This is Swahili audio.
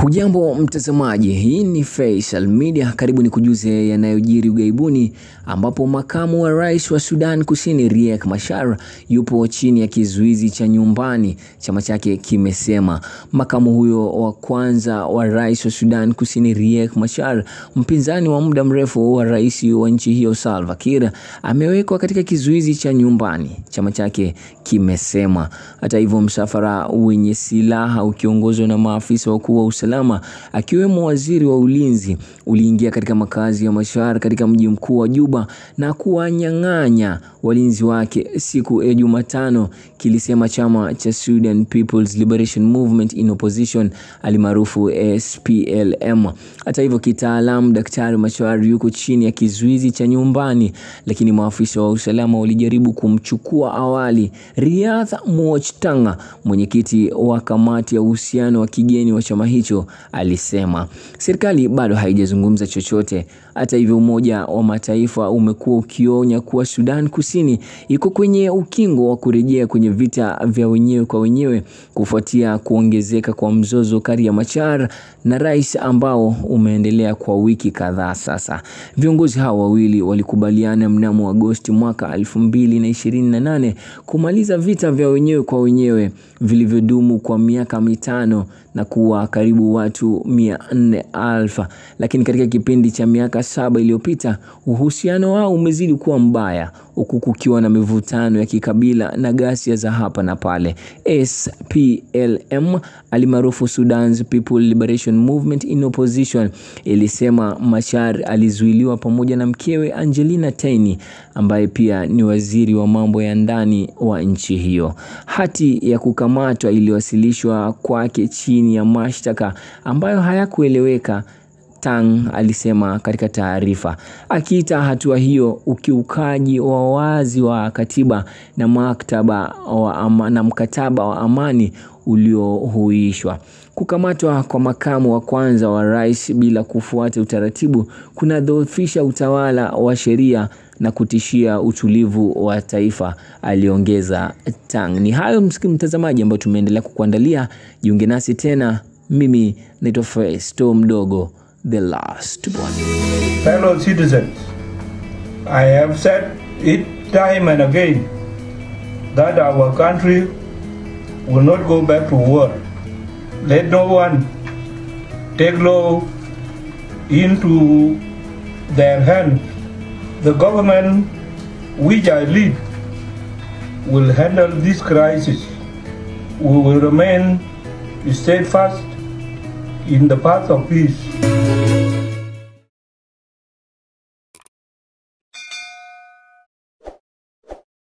Hujambo mtazamaji, hii ni Faisal Media. Karibu ni kujuze yanayojiri ugaibuni, ambapo makamu wa rais wa Sudan Kusini Riek Machar yupo chini ya kizuizi cha nyumbani, chama chake kimesema. Makamu huyo wa kwanza wa rais wa Sudan Kusini Riek Machar, mpinzani wa muda mrefu wa rais wa nchi hiyo Salva Kiir, amewekwa katika kizuizi cha nyumbani, chama chake kimesema. Hata hivyo, msafara wenye silaha ukiongozwa na maafisa wakuu wa usalama akiwemo waziri wa ulinzi uliingia katika makazi ya Machar katika mji mkuu wa Juba na kuwanyang'anya walinzi wake siku ya Jumatano, kilisema chama cha Sudan People's Liberation Movement in Opposition alimaarufu SPLM. Hata hivyo, kitaalamu Daktari Machar yuko chini ya kizuizi cha nyumbani, lakini maafisa wa usalama walijaribu kumchukua awali. Riyadh Muochtanga, mwenyekiti wa kamati ya uhusiano wa kigeni wa chama hicho, alisema serikali bado haijazungumza chochote. Hata hivyo, Umoja wa Mataifa umekuwa ukionya kuwa Sudan Kusini iko kwenye ukingo wa kurejea kwenye vita vya wenyewe kwa wenyewe kufuatia kuongezeka kwa mzozo kati ya Machar na rais ambao umeendelea kwa wiki kadhaa sasa. Viongozi hao wawili walikubaliana mnamo Agosti mwaka 2028 kumaliza vita vya wenyewe kwa wenyewe vilivyodumu kwa miaka mitano na kuwa karibu watu 400,000, lakini katika kipindi cha miaka 7 iliyopita uhusiano wao umezidi kuwa mbaya, huku kukiwa na mivutano ya kikabila na ghasia za hapa na pale. SPLM alimaarufu Sudan's People Liberation Movement in Opposition ilisema Machar alizuiliwa pamoja na mkewe Angelina Teny, ambaye pia ni waziri wa mambo ya ndani wa nchi hiyo. Hati ya kukamatwa iliwasilishwa kwake chini ya mashtaka ambayo hayakueleweka, Tang alisema katika taarifa, akiita hatua hiyo ukiukaji wa wazi wa katiba na mkataba wa amani uliohuishwa. Kukamatwa kwa makamu wa kwanza wa rais bila kufuata utaratibu kunadhoofisha utawala wa sheria na kutishia utulivu wa taifa, aliongeza Tang. Ni hayo mtazamaji ambayo tumeendelea kukuandalia. Jiunge nasi tena. Mimi naitwa Festo Mdogo, the last one. Fellow citizens, I have said it time and again that our country will not go back to war. Let no one take law into their hands. The government which I lead will handle this crisis. We will remain steadfast in the path of peace.